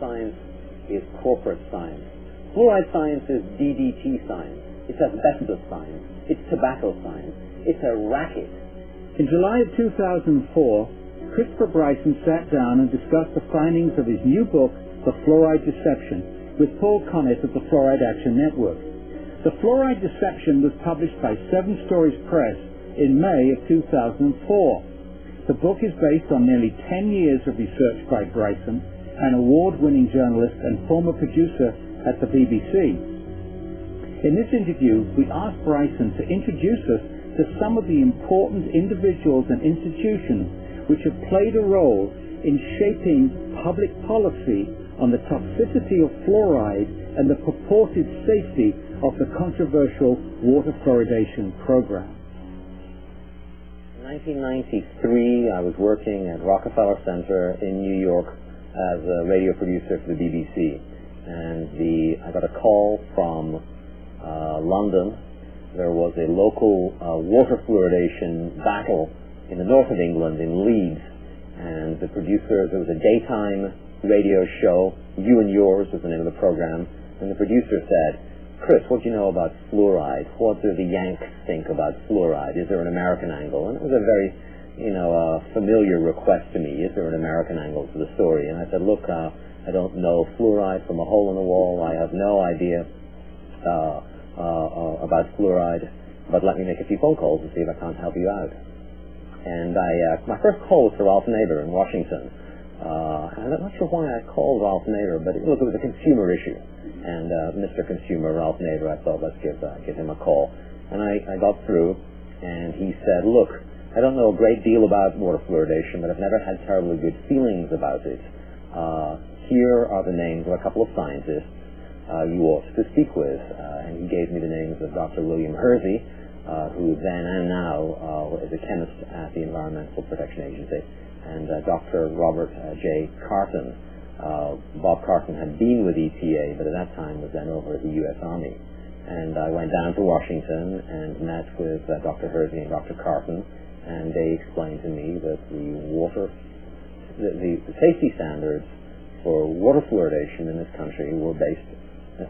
science is corporate science. Fluoride science is DDT science. It's asbestos science. It's tobacco science. It's a racket. In July of 2004, Christopher Bryson sat down and discussed the findings of his new book, The Flouride Deception, with Paul Connett of the Flouride Action Network. The Flouride Deception was published by 7 Stories Press in May of 2004. The book is based on nearly 10 years of research by Bryson, an award-winning journalist and former producer at the BBC. In this interview, we asked Bryson to introduce us to some of the important individuals and institutions which have played a role in shaping public policy on the toxicity of fluoride and the purported safety of the controversial water fluoridation program. In 1993, I was working at Rockefeller Center in New York as a radio producer for the BBC, and I got a call from London. There was a local water fluoridation battle in the north of England, in Leeds, and the producer, there was a daytime radio show, You and Yours was the name of the program, and the producer said, "Chris, what do you know about fluoride? What do the Yanks think about fluoride? Is there an American angle?" And it was a very, familiar request to me. Is there an American angle to the story? And I said, "Look, I don't know fluoride from a hole in the wall. I have no idea about fluoride, but let me make a few phone calls and see if I can't help you out." And my first call was to Ralph Nader in Washington. And I'm not sure why I called Ralph Nader, but it was a consumer issue. And Mr. Consumer, Ralph Nader, I thought, let's give him a call. And I got through, and he said, "Look, I don't know a great deal about water fluoridation, but I've never had terribly good feelings about it. Here are the names of a couple of scientists you ought to speak with." And he gave me the names of Dr. William Hersey, who then and now is a chemist at the Environmental Protection Agency, and Dr. Robert J. Carton. Bob Carton had been with EPA, but at that time was then over at the U.S. Army. And I went down to Washington and met with Dr. Hersey and Dr. Carton, and they explained to me that the safety standards for water fluoridation in this country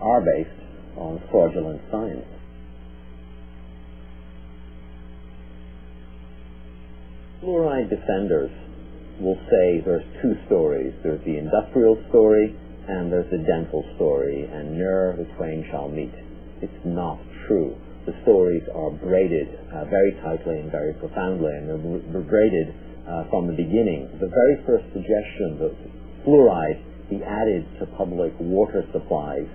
are based on fraudulent science. Fluoride defenders will say there's 2 stories. There's the industrial story and there's the dental story, and ne'er the twain shall meet. It's not true. The stories are braided very tightly and very profoundly, and they're braided from the beginning. The very first suggestion that fluoride be added to public water supplies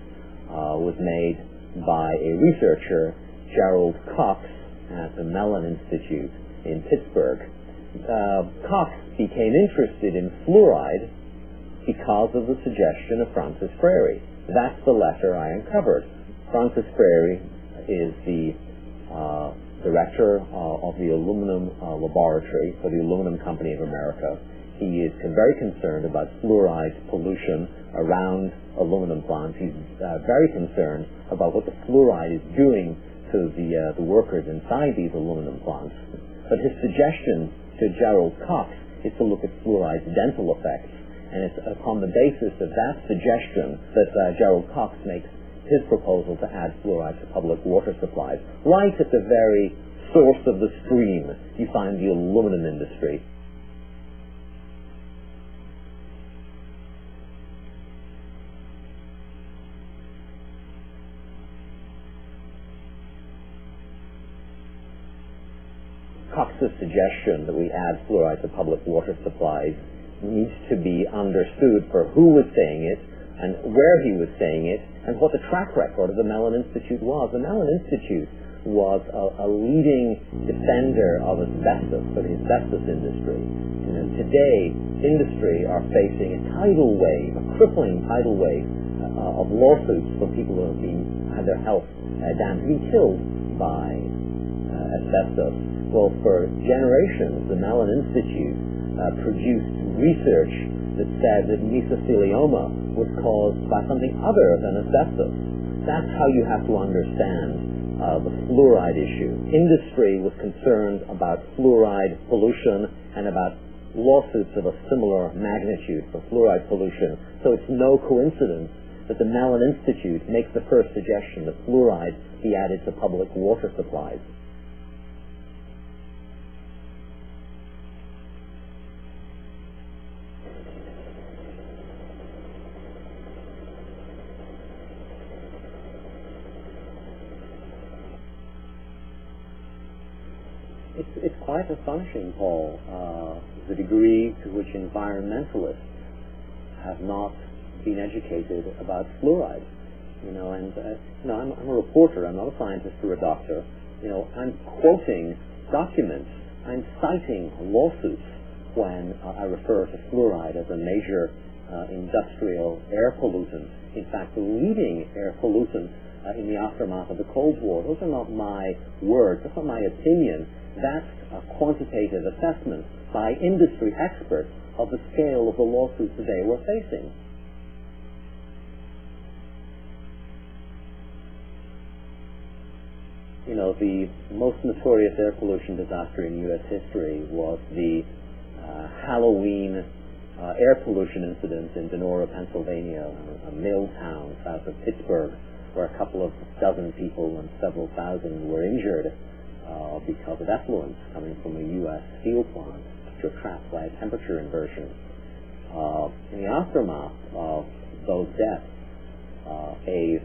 was made by a researcher, Gerald Cox, at the Mellon Institute in Pittsburgh. Cox became interested in fluoride because of the suggestion of Francis Frary. That's the letter I uncovered. Francis Frary is the director of the aluminum laboratory for the Aluminum Company of America. He is very concerned about fluoride pollution around aluminum plants. He's very concerned about what the fluoride is doing to the workers inside these aluminum plants. But his suggestion to Gerald Cox is to look at fluoride's dental effects, and it's upon the basis of that suggestion that Gerald Cox makes his proposal to add fluoride to public water supplies. Right at the very source of the stream, you find the aluminum industry. Cox's suggestion that we add fluoride to public water supplies needs to be understood for who was saying it and where he was saying it and what the track record of the Mellon Institute was. The Mellon Institute was a leading defender of asbestos for the asbestos industry. Today, industry are facing a tidal wave, a crippling tidal wave of lawsuits for people who have had their health damaged, been killed by asbestos. Well, for generations, the Mellon Institute produced research that said that mesothelioma was caused by something other than asbestos. That's how you have to understand the fluoride issue. Industry was concerned about fluoride pollution and about lawsuits of a similar magnitude for fluoride pollution, so it's no coincidence that the Mellon Institute makes the first suggestion that fluoride be added to public water supplies. It's quite astonishing, Paul, the degree to which environmentalists have not been educated about fluoride. I'm a reporter. I'm not a scientist or a doctor. I'm quoting documents. I'm citing lawsuits when I refer to fluoride as a major industrial air pollutant. In fact, the leading air pollutant in the aftermath of the Cold War. Those are not my words. That's not my opinion. That's a quantitative assessment by industry experts of the scale of the lawsuits today we're facing. The most notorious air pollution disaster in U.S. history was the Halloween air pollution incident in Donora, Pennsylvania, a mill town south of Pittsburgh, where a couple of dozen people and several thousand were injured because of effluents coming from a U.S. steel plant, which were trapped by a temperature inversion. In the aftermath of those deaths, a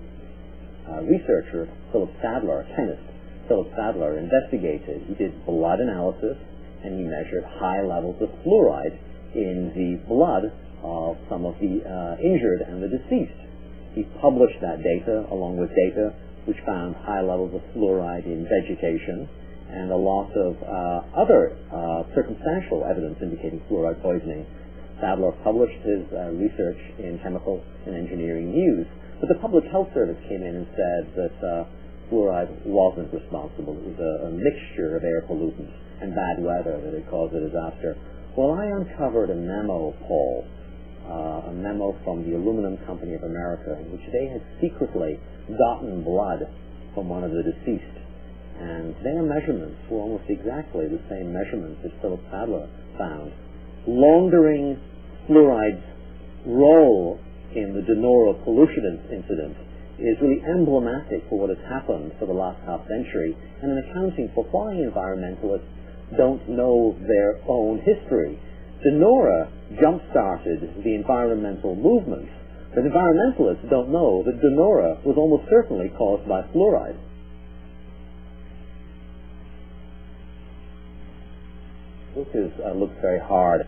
researcher, Philip Sadler, a chemist, Philip Sadler, investigated. He did blood analysis, and he measured high levels of fluoride in the blood of some of the injured and the deceased. He published that data along with data which found high levels of fluoride in vegetation and a lot of other circumstantial evidence indicating fluoride poisoning. Sadler published his research in Chemical and Engineering News, but the Public Health Service came in and said that fluoride wasn't responsible. It was a mixture of air pollutants and bad weather that had caused the disaster. Well, I uncovered a memo, Paul, a memo from the Aluminum Company of America, in which they had secretly gotten blood from one of the deceased. And their measurements were almost exactly the same measurements that Philip Sadler found. Laundering fluoride's role in the Donora pollution incident is really emblematic for what has happened for the last half century, and an accounting for why environmentalists don't know their own history. Donora jump-started the environmental movement, but environmentalists don't know that Donora was almost certainly caused by fluoride. This looks very hard.